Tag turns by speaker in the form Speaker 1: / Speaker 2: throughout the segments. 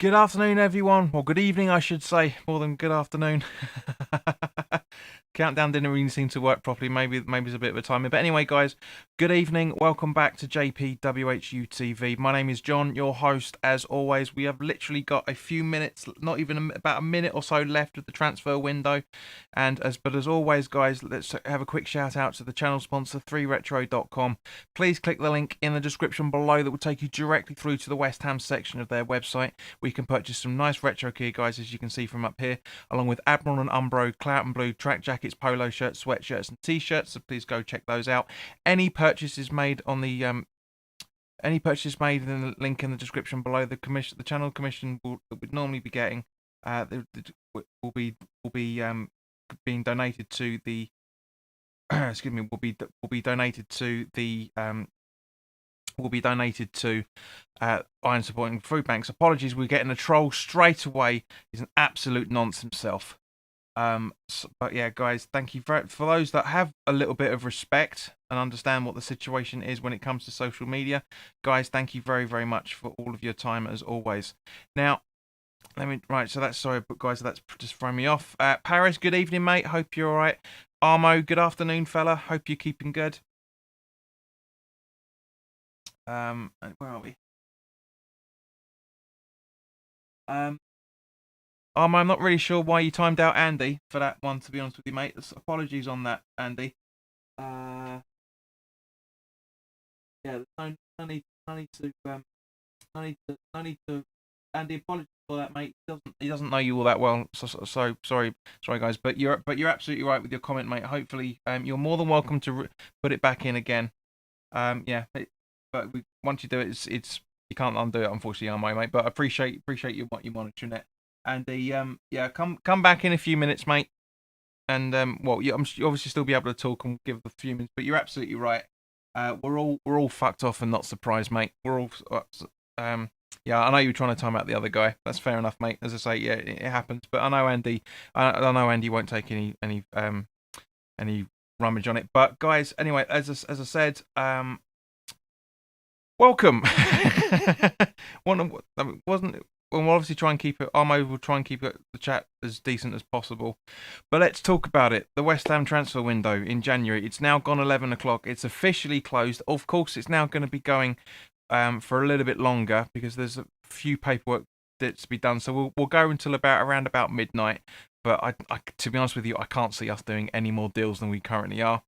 Speaker 1: Good afternoon, everyone. Or good evening, I should say, more than good afternoon. Countdown didn't really seem to work properly. Maybe it's a bit of a timer. But anyway, guys, good evening. Welcome back to JPWHU TV. My name is John, your host. As always, we have literally got a few minutes, not even about a minute or so left of the transfer window. But as always, guys, let's have a quick shout out to the channel sponsor, 3retro.com. Please click the link in the description below that will take you directly through to the West Ham section of their website, where you can purchase some nice retro gear, guys, as you can see from up here, along with Admiral and Umbro, Clout and Blue, track jackets, polo shirts, sweatshirts, and t-shirts. So please go check those out. Any purchases made in the link in the description below, the channel commission that we'd normally be getting, will be being donated to the excuse me, will be donated to the Iron Supporting Food Banks. Apologies, we're getting a troll straight away. He's an absolute nonce himself. But yeah, guys, thank you for those that have a little bit of respect and understand what the situation is when it comes to social media. Guys, thank you very, very much for all of your time as always. Now, so that's sorry, but guys, that's just throwing me off. Paris, good evening, mate. Hope you're all right. Armo, good afternoon, fella. Hope you're keeping good. Where are we? Armo, I'm not really sure why you timed out Andy for that one, to be honest with you, mate. Apologies on that, Andy. Yeah, no need to. Andy, apologies for that, mate. He doesn't know you all that well, so sorry, guys. But you're absolutely right with your comment, mate. Hopefully, you're more than welcome to put it back in again. Yeah, but once you do it, it's you can't undo it, unfortunately, Armo, mate. But I appreciate you monitoring it. And yeah, come back in a few minutes, mate. And you obviously still be able to talk and give the few minutes, but you're absolutely right. We're all fucked off and not surprised, mate. We're all yeah. I know you were trying to time out the other guy. That's fair enough, mate. As I say, yeah, it happens. But I know Andy. I know Andy won't take any rummage on it. But guys, anyway, as I said, welcome. Wasn't. We'll obviously try and keep it. Armo will try and keep the chat as decent as possible. But let's talk about it. The West Ham transfer window in January. It's now gone 11 o'clock. It's officially closed. Of course, it's now going to be going for a little bit longer because there's a few paperwork that's to be done. So we'll go until around about midnight. But I, to be honest with you, I can't see us doing any more deals than we currently are.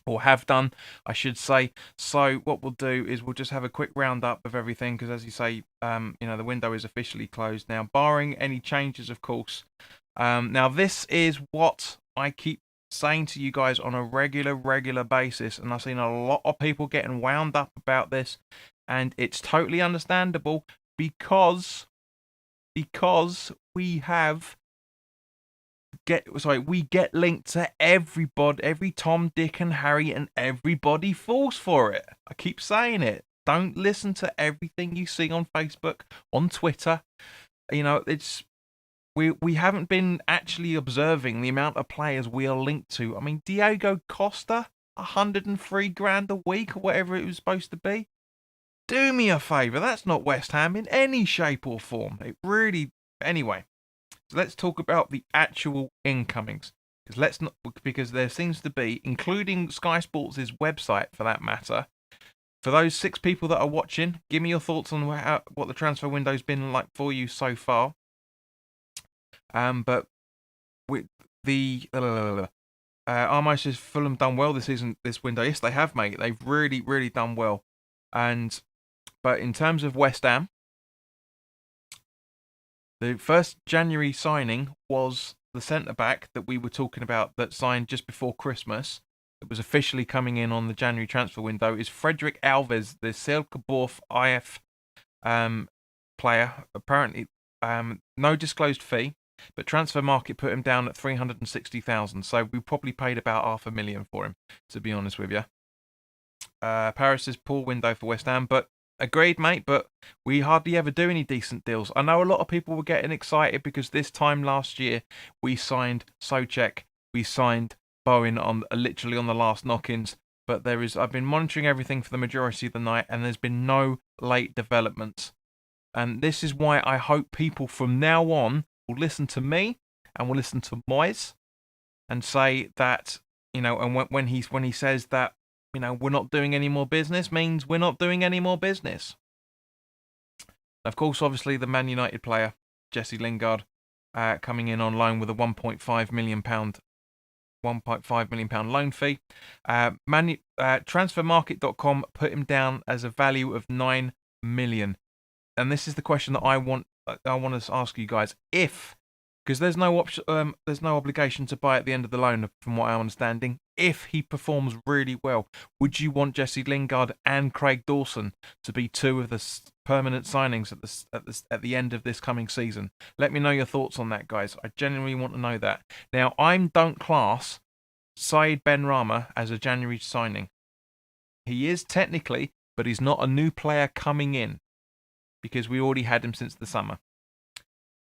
Speaker 1: Or have done, I should say. So what we'll do is we'll just have a quick roundup of everything because, as you say, the window is officially closed now, barring any changes, of course. Now this is what I keep saying to you guys on a regular basis, and I've seen a lot of people getting wound up about this, and it's totally understandable because we get linked to everybody, every Tom, Dick, and Harry, and everybody falls for it. I keep saying it. Don't listen to everything you see on Facebook, on Twitter. It's we haven't been actually observing the amount of players we are linked to. I mean, Diego Costa, 103 grand a week or whatever it was supposed to be. Do me a favour, that's not West Ham in any shape or form. It really. Anyway. So let's talk about the actual incomings, because there seems to be, including Sky Sports' website for that matter. For those 6 people that are watching, give me your thoughts on what the transfer window's been like for you so far. But with the Armo says Fulham done well this window. Yes, they have, mate. They've really done well. But in terms of West Ham, the first January signing was the centre-back that we were talking about that signed just before Christmas, that was officially coming in on the January transfer window, is Frederick Alves, the Selkirk IF player. Apparently, no disclosed fee, but Transfer Market put him down at 360,000, so we probably paid about $500,000 for him, to be honest with you. Paris is poor window for West Ham, but agreed, mate, but we hardly ever do any decent deals. I know a lot of people were getting excited because this time last year we signed Souček, we signed Bowen literally on the last knock-ins, but I've been monitoring everything for the majority of the night, and there's been no late developments. And this is why I hope people from now on will listen to me and will listen to Moyes and say that, and when he says that, we're not doing any more business, means we're not doing any more business. Of course, obviously, the Man United player, Jesse Lingard, coming in on loan with a £1.5 million loan fee. Transfermarket.com put him down as a value of $9 million. And this is the question that I want to ask you guys. Because there's no obligation to buy at the end of the loan, from what I'm understanding. If he performs really well, would you want Jesse Lingard and Craig Dawson to be two of the permanent signings at the end of this coming season? Let me know your thoughts on that, guys. I genuinely want to know that. Now, I don't class Said Benrahma as a January signing. He is technically, but he's not a new player coming in because we already had him since the summer.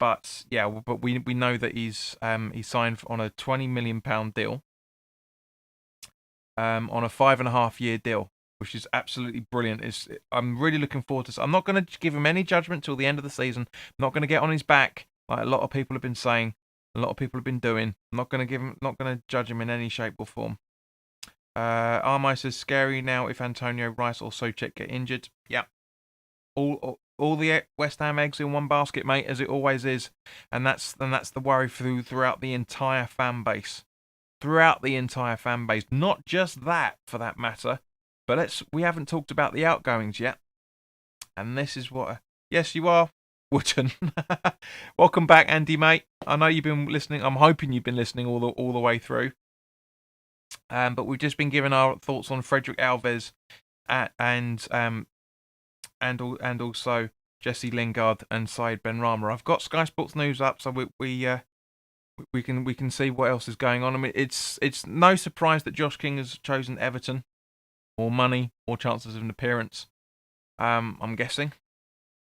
Speaker 1: But yeah, we know that he's signed on a £20 million deal, on a 5.5-year deal, which is absolutely brilliant. I'm really looking forward to. I'm not going to give him any judgment till the end of the season. I'm not going to get on his back like a lot of people have been saying, a lot of people have been doing. I'm not going to judge him in any shape or form. Armo says scary now if Antonio, Rice, or Souček get injured. Yeah, all the West Ham eggs in one basket, mate, as it always is, and that's the worry throughout the entire fan base. Throughout the entire fan base, not just that for that matter, but we haven't talked about the outgoings yet, and this is what. Yes, you are, Wootton. Welcome back, Andy, mate. I know you've been listening. I'm hoping you've been listening all the way through. But we've just been giving our thoughts on Frederick Alves, and also Jesse Lingard and Said Benrahma. I've got Sky Sports News up, so we can see what else is going on. I mean, it's no surprise that Josh King has chosen Everton. More money, more chances of an appearance. I'm guessing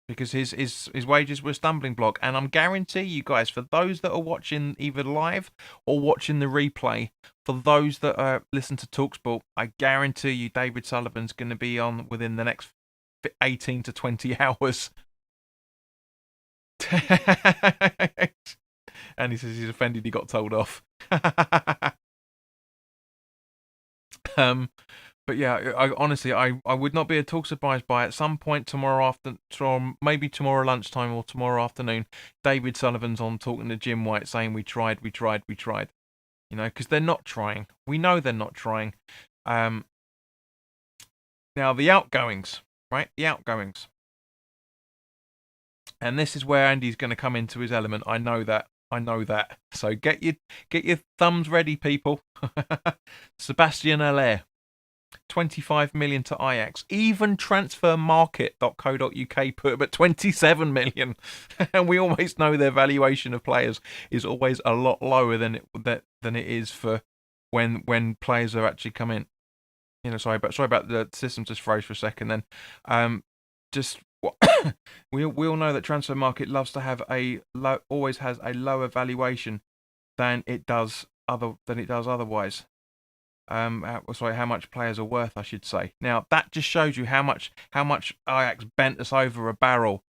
Speaker 1: because his wages were a stumbling block, and I'm guarantee you guys, for those that are watching either live or watching the replay, for those that listen to TalkSport, I guarantee you David Sullivan's going to be on within the next 18 to 20 hours. And he says he's offended he got told off. But yeah, I would not be at all surprised by at some point maybe tomorrow lunchtime or tomorrow afternoon, David Sullivan's on talking to Jim White saying we tried. Because they're not trying. We know they're not trying. Now the outgoings. Right, the outgoings. And this is where Andy's going to come into his element. I know that. So get your thumbs ready, people. Sebastian Haller, 25 million to Ajax. Even transfermarket.co.uk put him at 27 million. And we always know their valuation of players is always a lot lower than it is for when players are actually come in. Sorry about the system just froze for a second. Then, we all know that Transfer Market loves to have always has a lower valuation than it does otherwise. How much players are worth, I should say. Now that just shows you how much Ajax bent us over a barrel,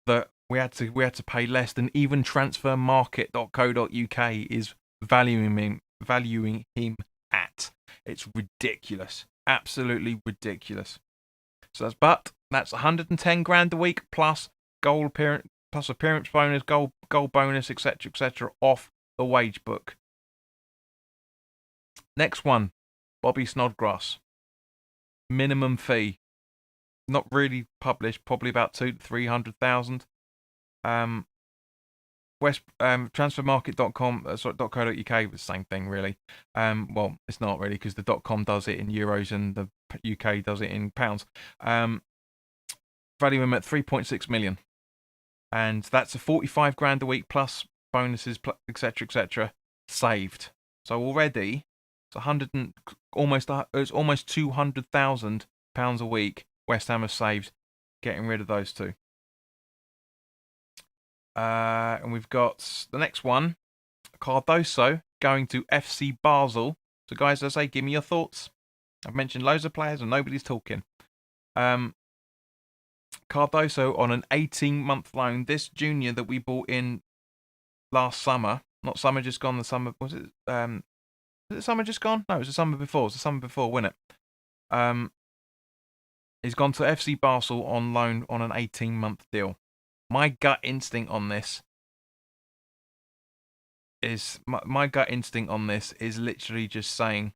Speaker 1: that we had to pay less than even transfermarket.co.uk is valuing him at. It's ridiculous. Absolutely ridiculous. So that's 110 grand a week plus appearance bonus, goal bonus, etc., off the wage book. Next one, Bobby Snodgrass. Minimum fee, not really published, probably about 200,000 to 300,000. Transfermarket.com, .co.uk, the same thing really. Well, it's not really because the .com does it in euros and the UK does it in pounds. Value him at 3.6 million, and that's a 45 grand a week plus bonuses, etc. saved. So already it's almost 200,000 pounds a week West Ham have saved getting rid of those two. And we've got the next one, Cardoso going to FC Basel. So guys, as I say, give me your thoughts. I've mentioned loads of players and nobody's talking. Cardoso on an 18-month loan. This junior that we bought in last summer, not summer just gone, the summer, was it summer just gone? No, it was the summer before. It was the summer before, wasn't it? He's gone to FC Basel on loan on an 18-month deal. My gut instinct on this is my gut instinct on this is literally just saying,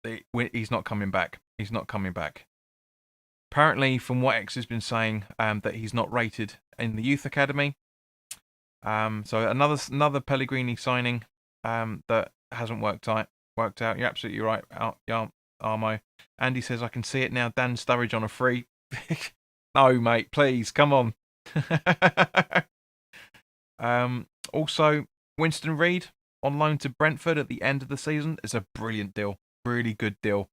Speaker 1: he's not coming back. He's not coming back. Apparently, from what X has been saying, that he's not rated in the youth academy. So another Pellegrini signing that hasn't worked out. You're absolutely right, Armo. Andy says I can see it now. Dan Sturridge on a free. No, mate, please come on. Also, Winston Reid on loan to Brentford at the end of the season is a brilliant deal. Really good deal.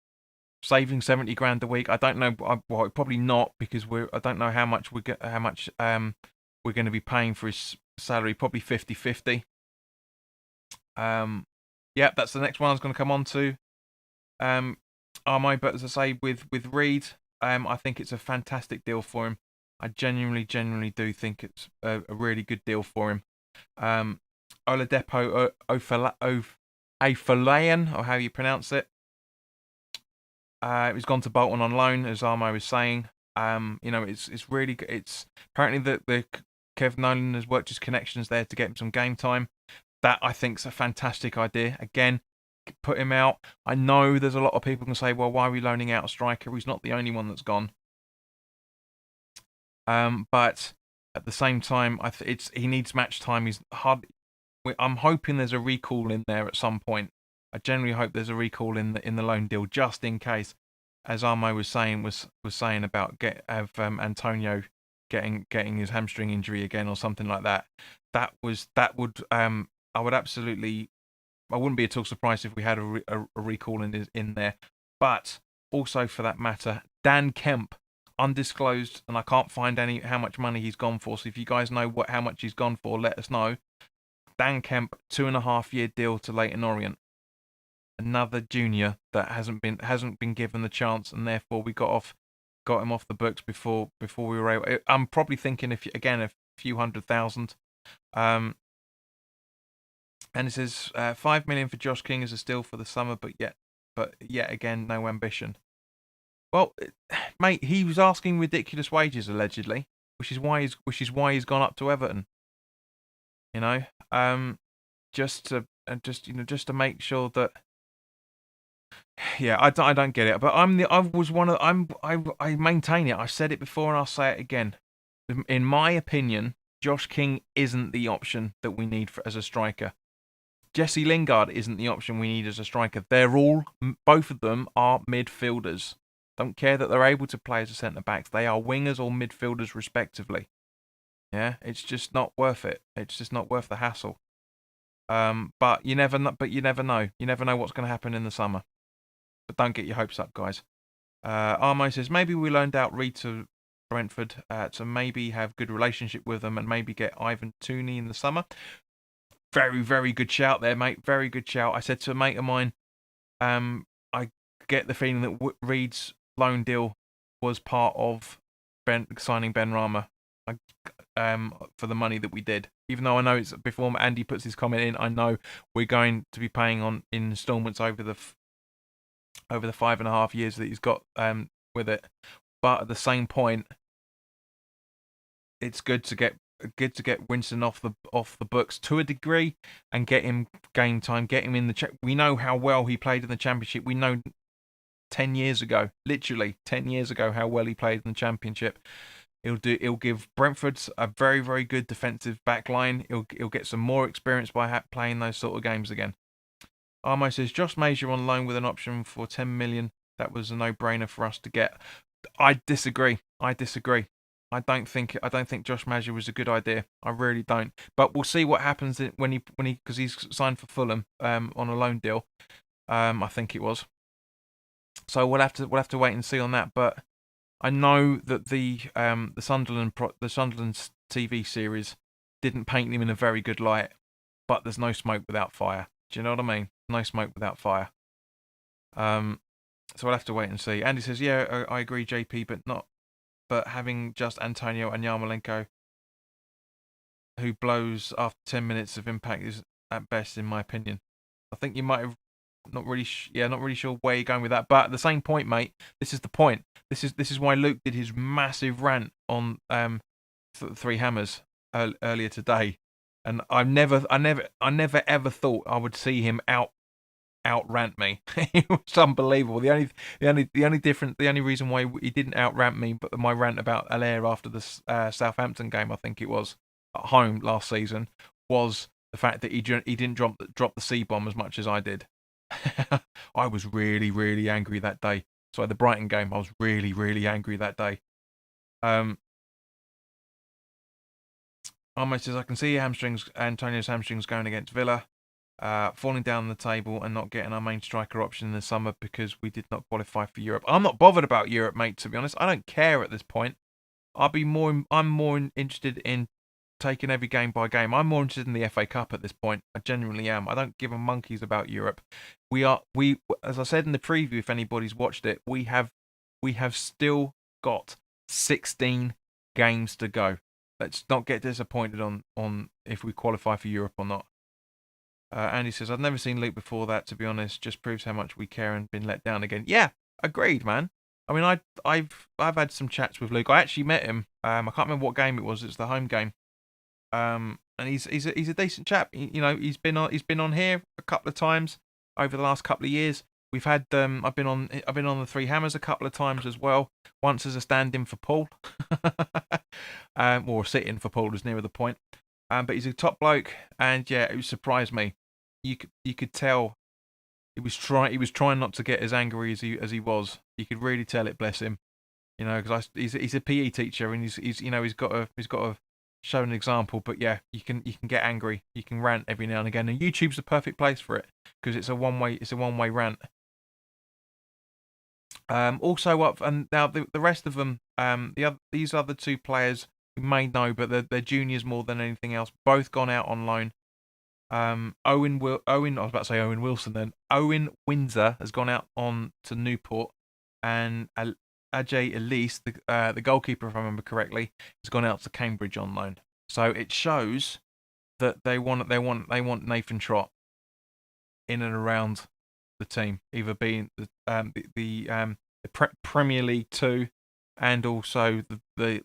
Speaker 1: Saving 70 grand a week. I don't know. Well, probably not, because I don't know how much we're going to be paying for his salary. Probably 50-50. Yeah, that's the next one I was going to come on to. Armo, but as I say, with Reid, I think it's a fantastic deal for him. I genuinely do think it's a really good deal for him. Oladipo Afolayan, or how you pronounce it. He's gone to Bolton on loan, as Armo was saying. It's really good. It's apparently the Kev Nolan has worked his connections there to get him some game time. That I think is a fantastic idea. Again, put him out. I know there's a lot of people can say, well, why are we loaning out a striker? He's not the only one that's gone. But at the same time, he needs match time. He's hard. I'm hoping there's a recall in there at some point. I generally hope there's a recall in the loan deal, just in case, as Armo was saying about Antonio getting his hamstring injury again or something like that. I wouldn't be at all surprised if we had a recall in there. But also, for that matter, Dan Kemp, undisclosed, and I can't find how much money he's gone for. So if you guys know how much he's gone for, let us know. Dan Kemp, 2.5-year deal to Leyton Orient. Another junior that hasn't been given the chance, and therefore we got him off the books before we were able. I'm probably thinking a few 100,000. And it says 5 million for Josh King as a steal for the summer, but yet again, no ambition. Well, mate, he was asking ridiculous wages allegedly, which is why he's gone up to Everton. Just to make sure that. Yeah, I don't get it, but I maintain it. I said it before and I'll say it again. In my opinion, Josh King isn't the option that we need as a striker. Jesse Lingard isn't the option we need as a striker. Both of them are midfielders. Don't care that they're able to play as a centre backs. They are wingers or midfielders respectively. Yeah, it's just not worth it. It's just not worth the hassle. But you never know. You never know what's going to happen in the summer. But don't get your hopes up, guys. Armo says maybe we loaned out Reid to Brentford to maybe have good relationship with them and maybe get Ivan Toney in the summer. Very, very good shout there, mate. Very good shout. I said to a mate of mine, I get the feeling that Reid's loan deal was part of signing Ben Rama for the money that we did. Even though I know it's before Andy puts his comment in, I know we're going to be paying in instalments over the 5.5 years that he's got with it. But at the same point, it's good to get Winston off the books to a degree and get him game time, get him in the we know how well he played in the Championship. We know 10 years ago, literally 10 years ago, how well he played in the Championship. He'll give Brentford a very, very good defensive back line. He'll get some more experience by playing those sort of games again. Armo says Josh Major on loan with an option for 10 million. That was a no-brainer for us to get. I disagree. I don't think Josh Major was a good idea. I really don't. But we'll see what happens when because he's signed for Fulham on a loan deal. I think it was. So we'll have to wait and see on that. But I know that the Sunderland TV series didn't paint him in a very good light. But there's no smoke without fire. Do you know what I mean? No smoke without fire. So we'll have to wait and see. Andy says, yeah, I agree, JP, but not but having just Antonio and Yarmolenko, who blows after 10 minutes of impact, is at best, in my opinion. I think you might have not really sure where you're going with that, but at the same point, mate, this is the point. This is why Luke did his massive rant on Three Hammers earlier today, and I never ever thought I would see him out rant me. It was unbelievable. The only reason why he didn't out rant me, but my rant about Allaire after the Southampton game, I think it was at home last season, was the fact that he didn't drop the C bomb as much as I did. I was really angry that day. So at the Brighton game, I was really angry that day. Almost says, I can see Antonio's hamstrings going against Villa. Falling down the table and not getting our main striker option in the summer because we did not qualify for Europe. I'm not bothered about Europe, mate, to be honest. I don't care at this point. I'm more interested in taking every game by game. I'm more interested in the FA Cup at this point. I genuinely am. I don't give a monkeys about Europe. We, as I said in the preview, if anybody's watched it, we have still got 16 games to go. Let's not get disappointed on if we qualify for Europe or not. Andy says, I've never seen Luke before that, to be honest. Just proves how much we care and been let down again. Yeah, agreed, man. I mean, I've had some chats with Luke. I actually met him. I can't remember what game it was. It's the home game. And he's a decent chap. He's been on here a couple of times over the last couple of years. We've had I've been on the Three Hammers a couple of times as well. Once as a stand-in for Paul, or a sit-in for Paul, is nearer the point. But he's a top bloke, and yeah, it surprised me. You could tell he was trying not to get as angry as he was. You could really tell it, bless him. Because he's a PE teacher, and he's got to show an example. But yeah, you can get angry, you can rant every now and again, and YouTube's the perfect place for it because it's a one way rant. Also up, and now the rest of them, these other two players you may know, but they're juniors more than anything else. Both gone out on loan. Owen Wilson then. Owen Windsor has gone out on to Newport, and Ajay Elise, the goalkeeper, if I remember correctly, has gone out to Cambridge on loan. So it shows that they want Nathan Trott in and around the team, either being the Premier League 2 and also the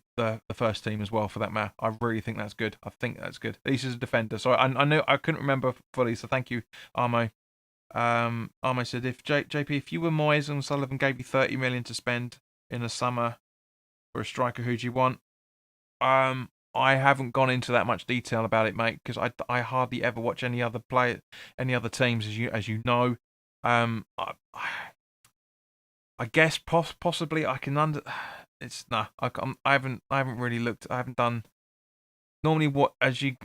Speaker 1: first team as well, for that matter. I really think that's good. I think that's good. He's a defender, so I know I couldn't remember fully. So thank you, Armo. Armo said, if JP, if you were Moyes and Sullivan gave you 30 million to spend in the summer for a striker, who do you want? I haven't gone into that much detail about it, mate, because I hardly ever watch any other teams, as you know. I guess possibly I can I haven't really looked. I haven't done. Normally, what as you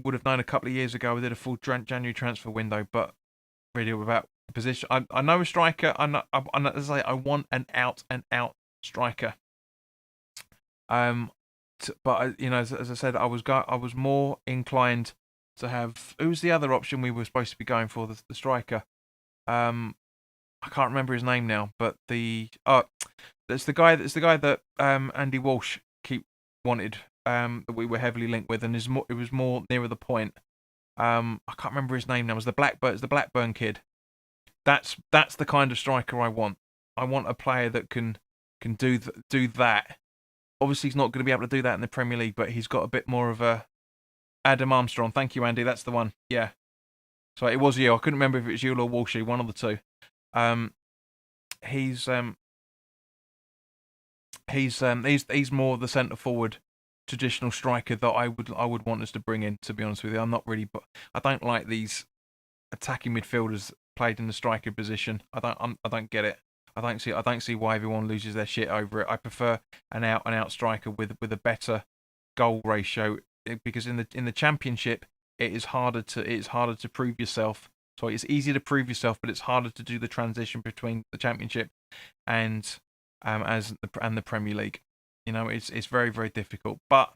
Speaker 1: would have known a couple of years ago, I did a full January transfer window, but really about position. I know a striker. I want an out and out striker. But as I said, I was more inclined to have. Who's the other option we were supposed to be going for? The striker. I can't remember his name now, but it's the guy that Andy Walsh wanted, that we were heavily linked with, and it was more nearer the point. I can't remember his name now. It's the Blackburn kid. That's the kind of striker I want. I want a player that can do that. Obviously, he's not going to be able to do that in the Premier League, but he's got a bit more of a Adam Armstrong. Thank you, Andy. That's the one. Yeah. So it was you. I couldn't remember if it was you or Walshy, one of the two. He's more the centre forward traditional striker that I would want us to bring in. To be honest with you, I'm not really, but I don't like these attacking midfielders played in the striker position. I don't get it. I don't see why everyone loses their shit over it. I prefer an out and out striker with a better goal ratio, because in the Championship it is harder to prove yourself. So it's easier to prove yourself, but it's harder to do the transition between the Championship and the Premier League. It's very, very difficult. But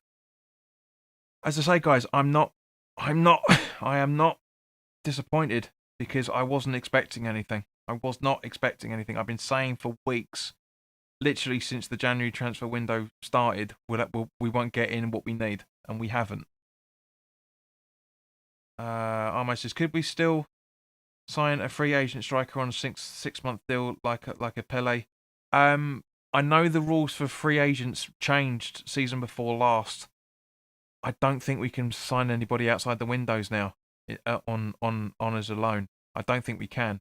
Speaker 1: as I say, guys, I am not disappointed, because I wasn't expecting anything. I was not expecting anything. I've been saying for weeks, literally since the January transfer window started, we won't get in what we need, and we haven't. Armo says, could we still sign a free agent striker on a six-month deal like a Pele? I know the rules for free agents changed season before last. I don't think we can sign anybody outside the windows now on as a loan. I don't think we can.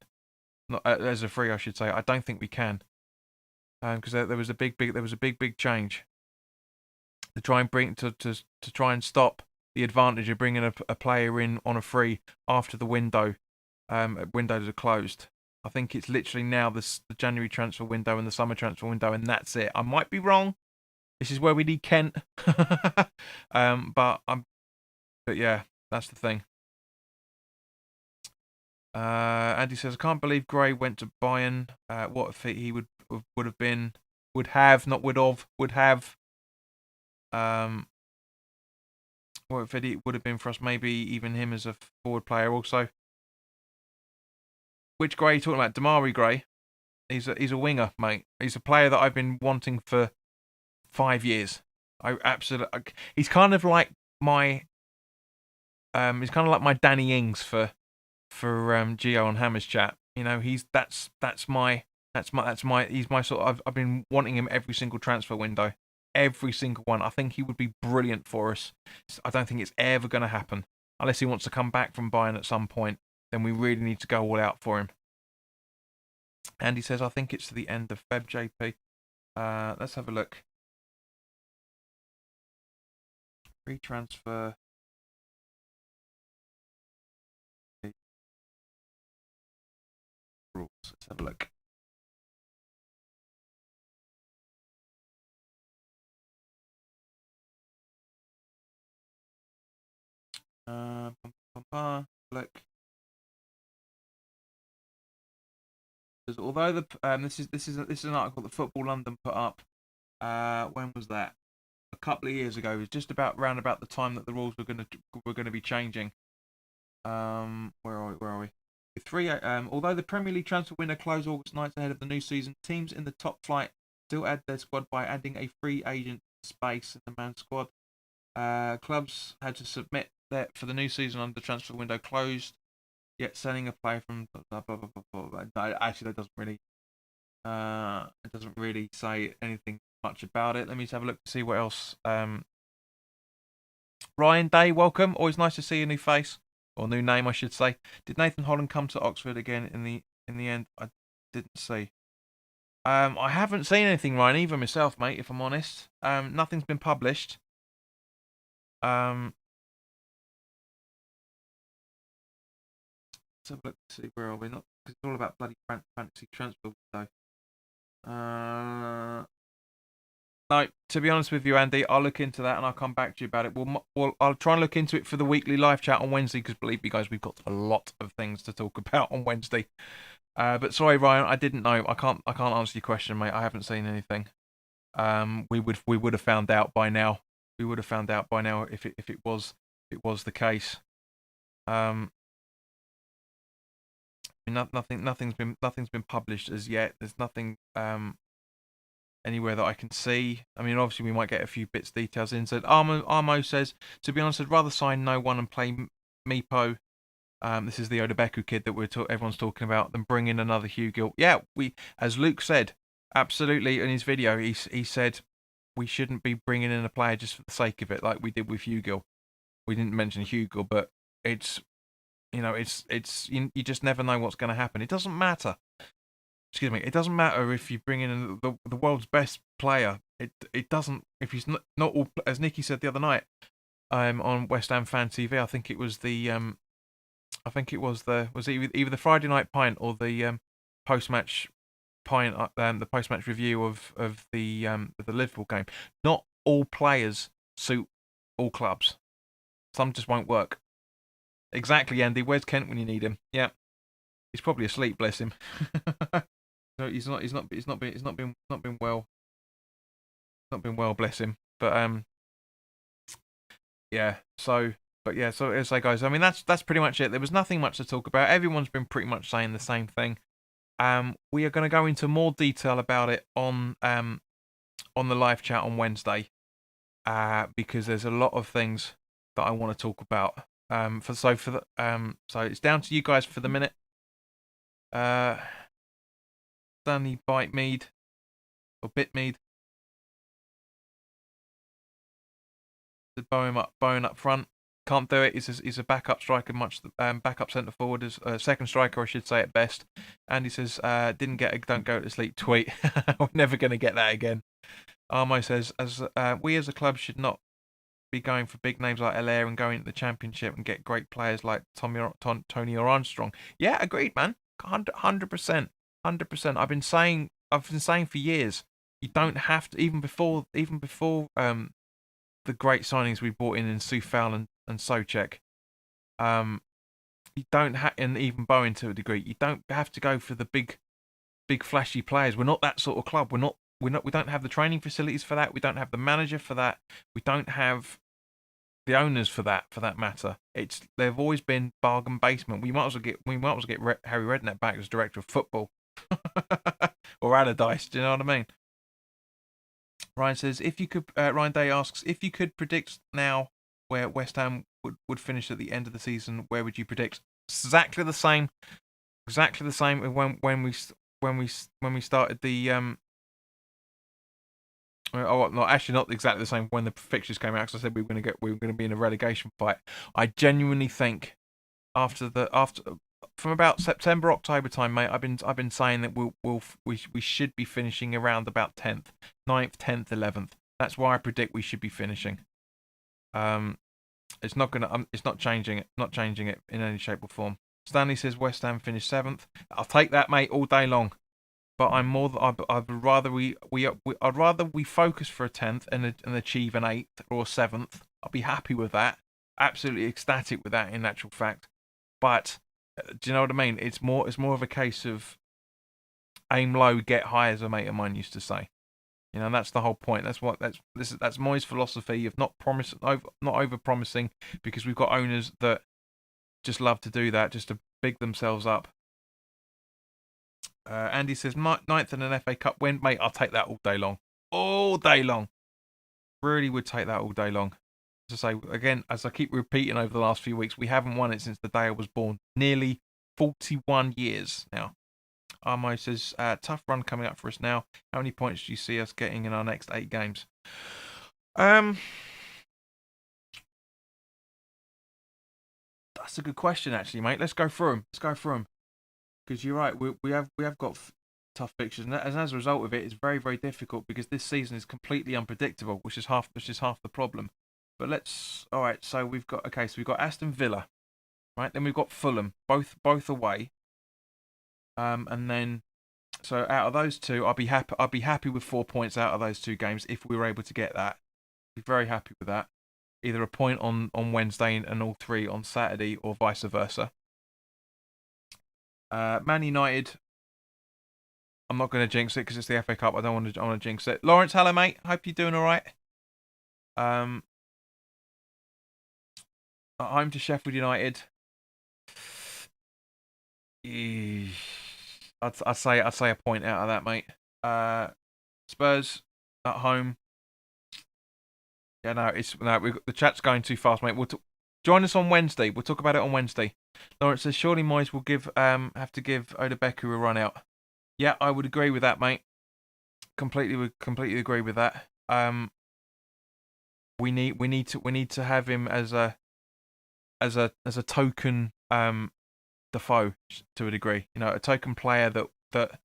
Speaker 1: Not as a free, I should say. I don't think we can. Because there was a big change to try and try and stop the advantage of bringing a player in on a free after the windows are closed. I think it's literally now the January transfer window and the summer transfer window, and that's it. I might be wrong. This is where we need Kent. But yeah, that's the thing. Andy says, I can't believe Gray went to Bayern. What if he would have been, would have, not would have. What if it would have been for us? Maybe even him as a forward player also. Which Gray are you talking about? Damari Gray. He's a winger, mate. He's a player that I've been wanting for 5 years. He's kind of like my Danny Ings for Gio on Hammers chat. You know, he's my sort of, I've been wanting him every single transfer window. Every single one. I think he would be brilliant for us. I don't think it's ever going to happen. Unless he wants to come back from Bayern at some point, then we really need to go all out for him. Andy says, I think it's to the end of Feb, JP. Let's have a look. Free transfer. Rules. Let's have a look. Look. Although this is an article that Football London put up. When was that? A couple of years ago. It was just round about the time that the rules were going to be changing. Where are we? Although the Premier League transfer window closed August 9th ahead of the new season, teams in the top flight still add their squad by adding a free agent space in the man squad. Clubs had to submit that for the new season under the transfer window closed. Yet selling a player from blah, blah, blah, blah, blah. No, actually, that doesn't really say anything much about it. Let me just have a look to see what else. Ryan Day, welcome. Always nice to see a new face, or new name, I should say. Did Nathan Holland come to Oxford again in the end? I didn't see. I haven't seen anything, Ryan, either myself, mate. If I'm honest, nothing's been published. Let's have a look to see where are we. Not because it's all about bloody fantasy transfer window. No, to be honest with you, Andy, I'll look into that and I'll come back to you about it. I'll try and look into it for the weekly live chat on Wednesday because believe me, guys, we've got a lot of things to talk about on Wednesday. But sorry, Ryan, I didn't know. I can't answer your question, mate. I haven't seen anything. We would have found out by now. We would have found out by now if it was the case. Nothing's been published as yet. There's nothing anywhere that I can see. I mean, obviously we might get a few details in. So Armo says, to be honest, I'd rather sign no one and play Meepo. This is the Odebeku kid that everyone's talking about, than bring in another Hugh Gill. Yeah, as Luke said, absolutely in his video, he said we shouldn't be bringing in a player just for the sake of it, like we did with Hugh Gill. We didn't mention Hugh Gill, but it's. You just never know what's going to happen. It doesn't matter. Excuse me. It doesn't matter if you bring in the world's best player. It doesn't. If he's not all, as Nicky said the other night, on West Ham Fan TV. I think it was either the Friday night pint or the post match pint, the post match review of the Liverpool game. Not all players suit all clubs. Some just won't work. Exactly, Andy. Where's Kent when you need him? Yeah, he's probably asleep. Bless him. No, he's not been well. Not been well. Bless him. But yeah. So as I guys, I mean that's pretty much it. There was nothing much to talk about. Everyone's been pretty much saying the same thing. We are going to go into more detail about it on the live chat on Wednesday, because there's a lot of things that I want to talk about. So it's down to you guys for the minute. Stanley Bitemead or Bitmead. The Bowen up front. Can't do it. He's a backup striker, backup centre forward, as second striker, I should say at best. And he says, "Didn't get a don't go to sleep tweet." We're never going to get that again. Armo says, we as a club should not be going for big names like Allaire and going to the Championship and get great players like Tony or Armstrong. Yeah, agreed, man. 100%, 100%. I've been saying for years, you don't have to, even before the great signings we brought in Soufal and Soucek. You don't have, and even Bowen to a degree, you don't have to go for the big flashy players. We're not that sort of club. We don't have the training facilities for that. We don't have the manager for that. We don't have the owners for that matter. They've always been bargain basement. We might as well get Harry Redknapp back as director of football, or Allardyce. Do you know what I mean? Ryan says, if you could. Ryan Day asks, if you could predict now where West Ham would finish at the end of the season, where would you predict? Exactly the same. Exactly the same when we started the Oh, no, actually, not exactly the same. When the fixtures came out, because I said we were going to be in a relegation fight. I genuinely think after from about September, October time, mate. I've been saying that we should be finishing around about 10th, 9th, 10th, 11th. That's why I predict we should be finishing. It's not changing it in any shape or form. Stanley says West Ham finished 7th. I'll take that, mate, all day long. But I'd rather we focus for a 10th and achieve an 8th or a 7th. I'll be happy with that. Absolutely ecstatic with that, in actual fact. But do you know what I mean? It's more of a case of aim low, get high, as a mate of mine used to say. You know, that's the whole point. That's Moyes' philosophy of not over promising, because we've got owners that just love to do that, just to big themselves up. Andy says 9th in an FA Cup win, mate. I'll take that all day long. All day long. Really would take that all day long. As I say again, as I keep repeating over the last few weeks, we haven't won it since the day I was born. Nearly 41 years now. Armo says, tough run coming up for us now. How many points do you see us getting in our next 8 games? That's a good question, actually, mate. Let's go through them. Because you're right, we have got tough fixtures, and as a result of it, it's very, very difficult, because this season is completely unpredictable, which is half the problem. But all right. So we've got Aston Villa, right? Then we've got Fulham, both away. And then so out of those two, I'd be happy with 4 points out of those 2 games if we were able to get that. Be very happy with that. Either a point on Wednesday and all 3 on Saturday, or vice versa. Man United, I'm not going to jinx it because it's the FA Cup. I don't want to jinx it. Lawrence, hello, mate. Hope you're doing all right. Home to Sheffield United. I'd say a point out of that, mate. Spurs at home. Yeah, the chat's going too fast, mate. Join us on Wednesday. We'll talk about it on Wednesday. Lawrence says, surely Moyes will have to give Odebeku a run out. Yeah, I would agree with that, mate. Completely agree with that. We need to have him as a token Defoe, to a degree. You know, a token player that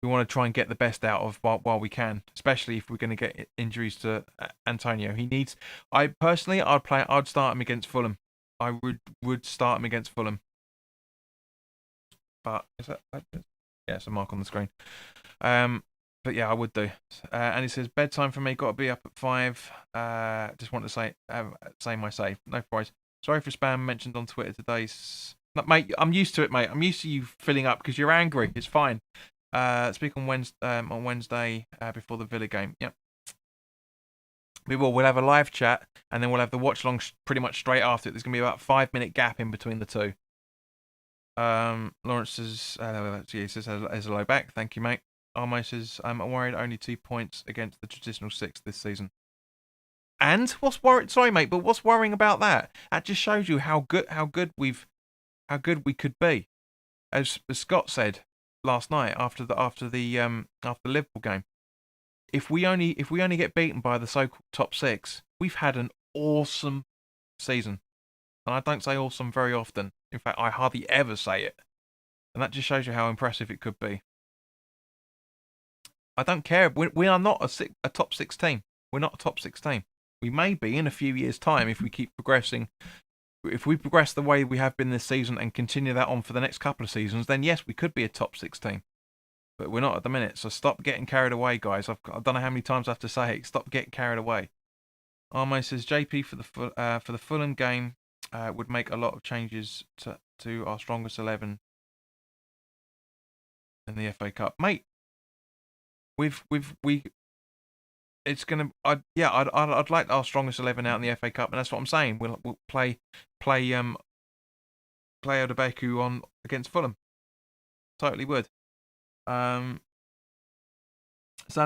Speaker 1: we want to try and get the best out of while we can, especially if we're going to get injuries to Antonio. I'd start him against Fulham. I would start him against Fulham. But is that yeah, it's a mark on the screen. But yeah, I would do. And he says, bedtime for me, got to be up at 5. Just want to say my say. No price. Sorry for spam mentioned on Twitter today. Mate, I'm used to it, mate. I'm used to you filling up because you're angry. It's fine. Speak on Wednesday before the Villa game. Yep. We'll have a live chat, and then we'll have the watch long pretty much straight after it. There's going to be about a 5-minute gap in between the two. Lawrence says, he says, as a low back. Thank you, mate. Armo says, I'm worried only 2 points against the traditional 6 this season. And what's worried? Sorry, mate, but what's worrying about that? That just shows you how good we could be. As Scott said last night after the Liverpool game, if we only get beaten by the so-called top 6, we've had an awesome season. And I don't say awesome very often. In fact, I hardly ever say it. And that just shows you how impressive it could be. I don't care. We are not a top 6 team. We're not a top 6 team. We may be in a few years' time if we keep progressing. If we progress the way we have been this season and continue that on for the next couple of seasons, then yes, we could be a top 6 team. But we're not at the minute. So stop getting carried away, guys. I don't know how many times I have to say it. Stop getting carried away. Armo says JP for the Fulham game would make a lot of changes to our strongest 11 in the FA Cup, mate. It's gonna. I'd like our strongest 11 out in the FA Cup, and that's what I'm saying. We'll play WHU on against Fulham. Totally would. Sonny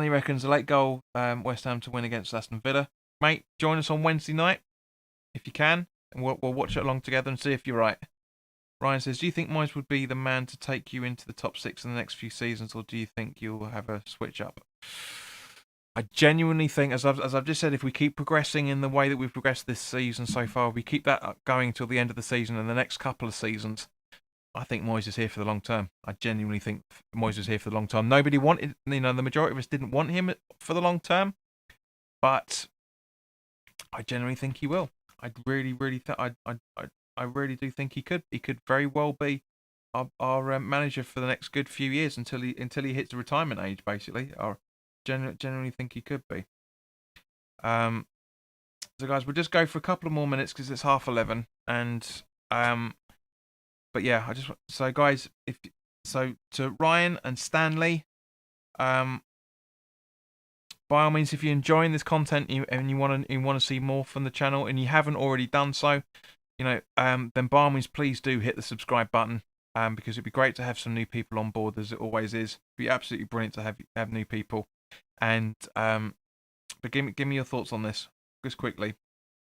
Speaker 1: reckons a late goal, West Ham to win against Aston Villa. Mate, join us on Wednesday night if you can, and we'll watch it along together and see if you're right. Ryan says, do you think Moyes would be the man to take you into the top 6 in the next few seasons, or do you think you'll have a switch up? I genuinely think, as I've just said, if we keep progressing in the way that we've progressed this season so far, we keep that going till the end of the season and the next couple of seasons, I think Moyes is here for the long term. I genuinely think Moyes is here for the long term. Nobody wanted, the majority of us didn't want him for the long term, but I genuinely think he will. I really do think he could. He could very well be our manager for the next good few years until he hits the retirement age. Basically, I genuinely think he could be. So guys, we'll just go for a couple of more minutes because it's 11:30, and but yeah, so guys, to Ryan and Stanley, by all means, if you're enjoying this content and you want to see more from the channel and you haven't already done so, then by all means, please do hit the subscribe button, because it'd be great to have some new people on board, as it always is. It'd be absolutely brilliant to have new people. And but give me your thoughts on this just quickly.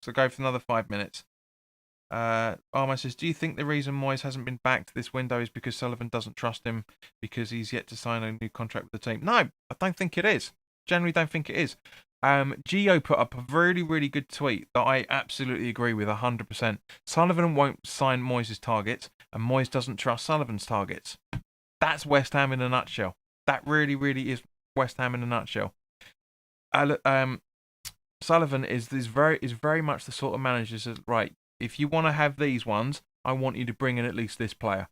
Speaker 1: So go for another 5 minutes. Armo says, do you think the reason Moyes hasn't been backed this window is because Sullivan doesn't trust him because he's yet to sign a new contract with the team? No, I don't think it is. Generally don't think it is. Gio put up a really, really good tweet that I absolutely agree with 100%. Sullivan won't sign Moyes' targets, and Moyes doesn't trust Sullivan's targets. That's West Ham in a nutshell. That really, really is West Ham in a nutshell. Sullivan is very much the sort of manager that says, right, if you want to have these ones, I want you to bring in at least this player.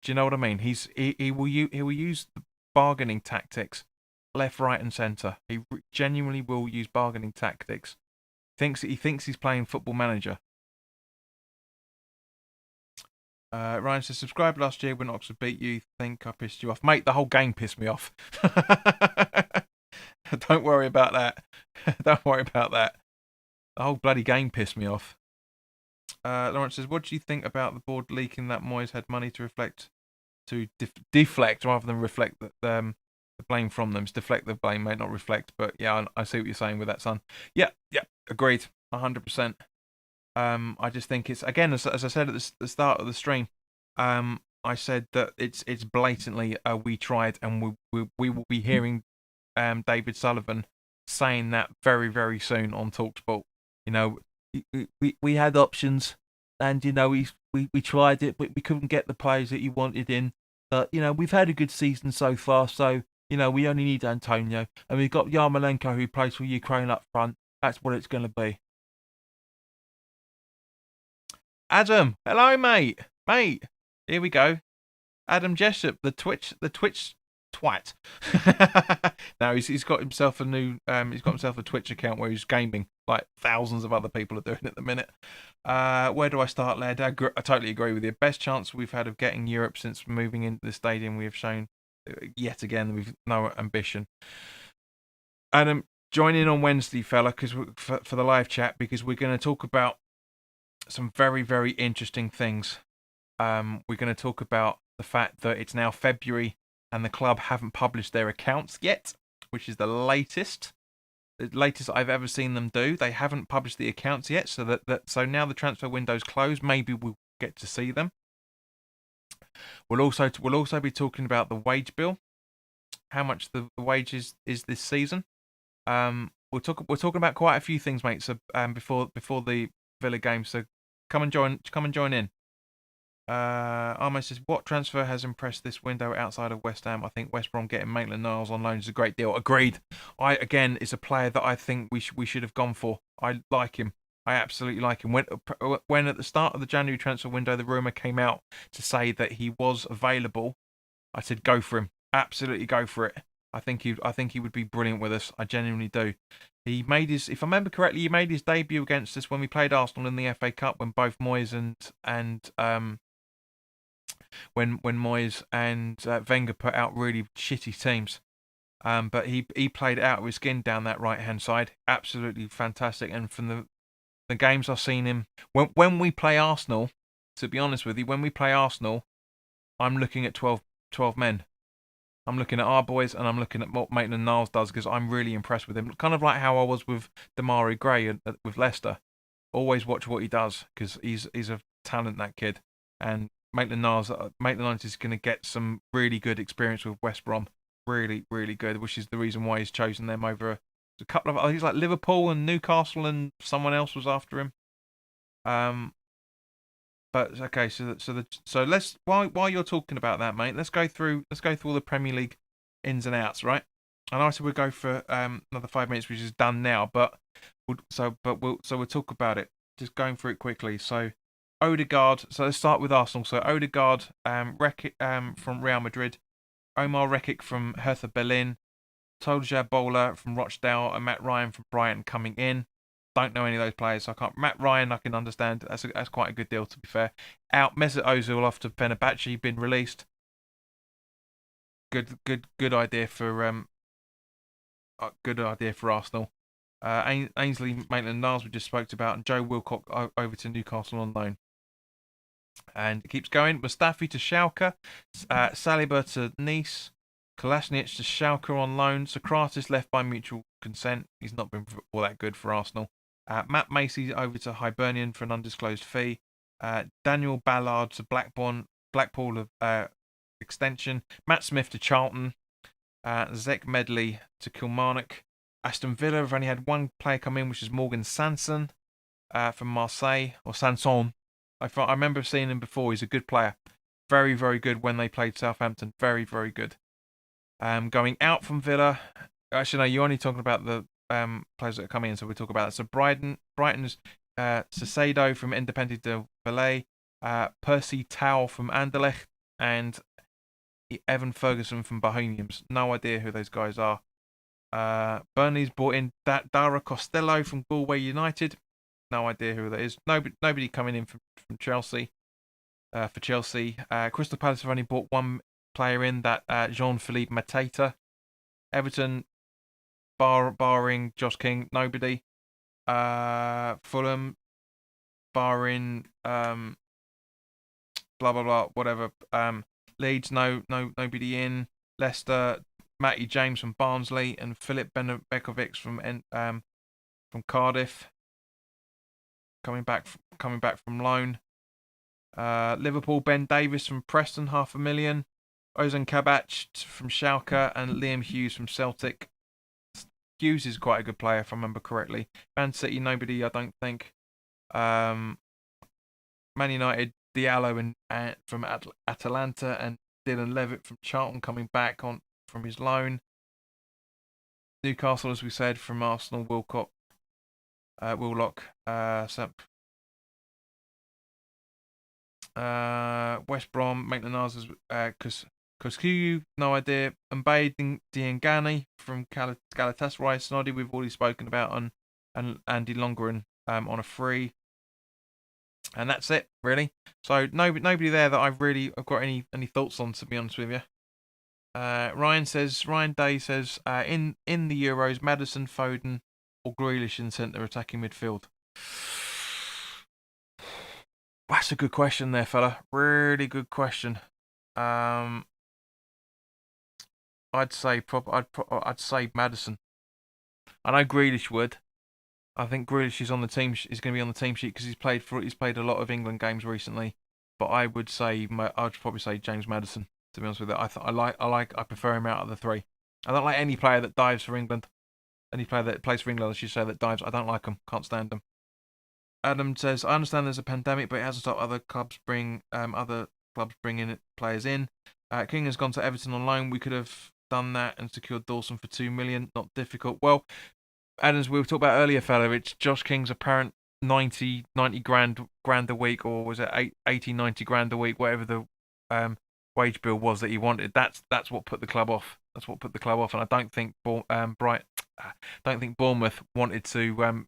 Speaker 1: Do you know what I mean? He will use the bargaining tactics, left, right, and centre. He genuinely will use bargaining tactics. He thinks he's playing Football Manager. Ryan says, subscribe last year when Oxford beat you. Think I pissed you off, mate? The whole game pissed me off. Don't worry about that. Don't worry about that. The whole bloody game pissed me off. Lawrence says, what do you think about the board leaking that Moyes had money to deflect rather than reflect the blame from them? It's deflect the blame, mate, not reflect. But yeah, I see what you're saying with that, son. Yeah, agreed, 100%. I just think it's, again, as I said at the start of the stream, I said that it's blatantly we tried, and we will be hearing David Sullivan saying that very, very soon on TalkSport. We had options, and we tried it, but we couldn't get the players that you wanted in. But we've had a good season so far, so we only need Antonio, and we've got Yarmolenko who plays for Ukraine up front. That's what it's going to be. Adam, hello, mate. Here we go. Adam Jessup, the Twitch twat. Now he's got himself a new a Twitch account where he's gaming like thousands of other people are doing at the minute. Where do I start, lad? I totally agree with you. Best chance we've had of getting Europe since moving into the stadium. We have shown yet again we've no ambition. Adam, join in on Wednesday, fella, because for the live chat, because we're going to talk about some very, very interesting things. We're going to talk about the fact that it's now February and the club haven't published their accounts yet, which is the latest I've ever seen them do. They haven't published the accounts yet, so now the transfer window's closed. Maybe we'll get to see them. We'll also be talking about the wage bill, how much the wage is this season. We're talking about quite a few things, mate. So before the Villa game, so come and join in. Armo says, what transfer has impressed this window outside of West Ham? I think West Brom getting Maitland-Niles on loan is a great deal. Agreed. Again, it's a player that I think we should have gone for. I like him. I absolutely like him. When at the start of the January transfer window, the rumour came out to say that he was available, I said go for him. Absolutely go for it. I think he would be brilliant with us. I genuinely do. If I remember correctly, he made his debut against us when we played Arsenal in the FA Cup when both Moyes and when Moyes and Wenger put out really shitty teams. But he played it out of his skin down that right hand side. Absolutely fantastic. And from the games I've seen him, when we play Arsenal, to be honest with you, when we play Arsenal, I'm looking at 12 men. I'm looking at our boys and I'm looking at what Maitland-Niles does because I'm really impressed with him. Kind of like how I was with Damari Gray with Leicester. Always watch what he does because he's a talent, that kid. And Maitland-Niles is going to get some really good experience with West Brom. Really, really good, which is the reason why he's chosen them over a couple of. He's like Liverpool and Newcastle and someone else was after him. But okay, so let's while you're talking about that, mate, let's go through all the Premier League ins and outs, right? And I said we'll go for another 5 minutes, which is done now, but we'll talk about it. Just going through it quickly. So Odegaard. So let's start with Arsenal. So Odegaard, from Real Madrid, Omar Rekik from Hertha Berlin, Tolja Bola from Rochdale, and Matt Ryan from Brighton coming in. Don't know any of those players, so I can't. Matt Ryan, I can understand. That's quite a good deal, to be fair. Out Mesut Ozil off to Fenerbahce, been released. Good idea for Arsenal. Ainsley Maitland-Niles we just spoke about, and Joe Wilcock over to Newcastle on loan. And it keeps going. Mustafi to Schalke, Saliba to Nice, Kolasinac to Schalke on loan. Socrates left by mutual consent. He's not been all that good for Arsenal. Matt Macy over to Hibernian for an undisclosed fee. Daniel Ballard to Blackpool extension. Matt Smith to Charlton. Zek Medley to Kilmarnock. Aston Villa have only had one player come in, which is Morgan Sanson from Marseille, or Sanson. I remember seeing him before. He's a good player. Very, very good when they played Southampton. Very, very good. Going out from Villa. Actually, no, you're only talking about the players that are coming in, so we'll talk about that. So Brighton's Caicedo from Independiente del Valle, Percy Tau from Anderlecht, and Evan Ferguson from Bohemians. No idea who those guys are. Burnley's brought in Dara Costello from Galway United. No idea who that is. Nobody coming in from Chelsea. For Chelsea, Crystal Palace have only brought one player in, that Jean-Philippe Mateta. Everton, barring Josh King, nobody. Fulham, barring blah blah blah, whatever. Leeds, nobody in. Leicester, Matty James from Barnsley and Filip Bekovic from Cardiff. Coming back from loan. Liverpool, Ben Davis from Preston, $500,000. Ozan Kabak from Schalke and Liam Hughes from Celtic. Hughes is quite a good player, if I remember correctly. Man City, nobody, I don't think. Man United, Diallo from Atalanta and Dylan Levitt from Charlton coming back from his loan. Newcastle, as we said, from Arsenal, Willock. West Brom, Maitland-Niles, Koscielny, no idea. Mbaye Diangani from Galatasaray, Snoddy, we've already spoken about, and Andy Longren on a free. And that's it, really. So nobody there that I've got any thoughts on, to be honest with you. Ryan Day says, in the Euros, Maddison, Foden, or Grealish in centre attacking midfield. That's a good question there, fella. Really good question. I'd say I'd say Maddison. I know Grealish would. I think Grealish is on the team. Is going to be on the team sheet because he's played a lot of England games recently. But I would say I'd probably say James Maddison. To be honest with you, I prefer him out of the three. I don't like any player that dives for England. Any player that plays for England, I should say, that dives. I don't like them. Can't stand them. Adam says, I understand there's a pandemic, but it hasn't stopped other clubs bringing players in. King has gone to Everton on loan. We could have done that and secured Dawson for 2 million. Not difficult. Well, Adams, we were talking about earlier, fella. It's Josh King's apparent 90 grand a week, or was it 80, 90 grand a week, whatever the wage bill was that he wanted. That's what put the club off. That's what put the club off. And I don't think don't think Bournemouth wanted to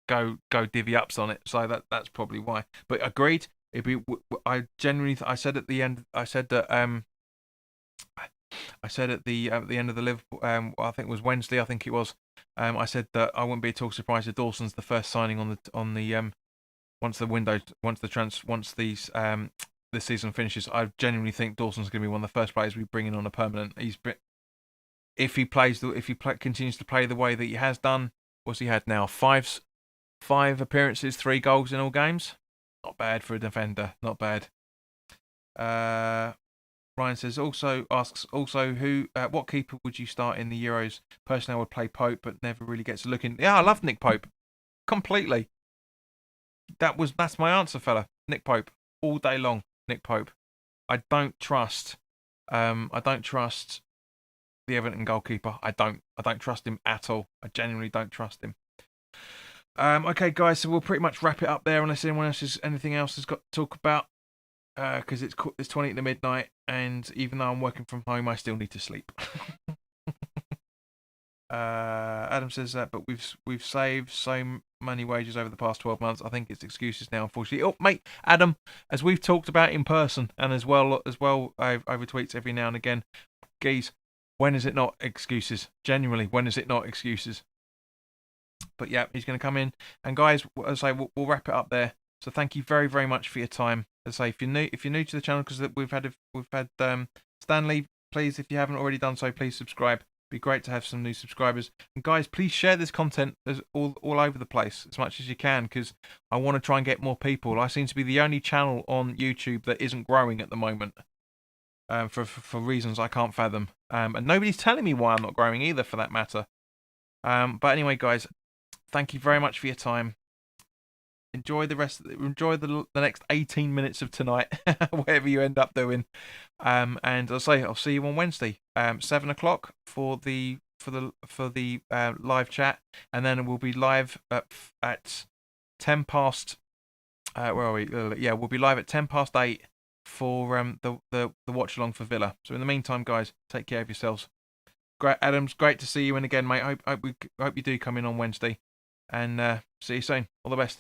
Speaker 1: go divvy ups on it. So that's probably why. But agreed. I said at the end. I said that I said at the end of the Liverpool, I think it was Wednesday. I think it was. I said that I wouldn't be at all surprised if Dawson's the first signing on the once the window, once the season finishes. I genuinely think Dawson's going to be one of the first players we bring in on a permanent. If he continues to play the way that he has done. What's he had now? Five appearances, 3 goals in all games. Not bad for a defender. Not bad. Ryan asks who what keeper would you start in the Euros? Personally, I would play Pope, but never really gets a look in. Yeah, I love Nick Pope completely. That's my answer, fella. Nick Pope all day long. Nick Pope. I don't trust the Everton goalkeeper. I don't trust him at all. I genuinely don't trust him. Okay, guys, so we'll pretty much wrap it up there unless anyone else has anything else has got to talk about. Because it's 20 to midnight, and even though I'm working from home, I still need to sleep. Adam says that, but we've saved so many wages over the past 12 months. I think it's excuses now, unfortunately. Oh, mate, Adam, as we've talked about in person, and as well over tweets every now and again, geez, when is it not excuses? Genuinely, when is it not excuses? But yeah, he's going to come in, and guys, as I say, we'll wrap it up there. So thank you very, very much for your time. As I say, if you're new to the channel, because we've had Stanley, please, if you haven't already done so, please subscribe. It'd be great to have some new subscribers. And guys, please share this content all over the place as much as you can, because I want to try and get more people. I seem to be the only channel on YouTube that isn't growing at the moment, for reasons I can't fathom. And nobody's telling me why I'm not growing either, for that matter. But anyway, guys, thank you very much for your time. Enjoy the next 18 minutes of tonight, whatever you end up doing. And I'll see you on Wednesday, 7 o'clock for the live chat, and then we'll be live at 10 past. Where are we? Yeah, we'll be live at 10 past 8 for the watch along for Villa. So in the meantime, guys, take care of yourselves. Great, Adams, great to see you in again, mate. Hope you do come in on Wednesday, and see you soon. All the best.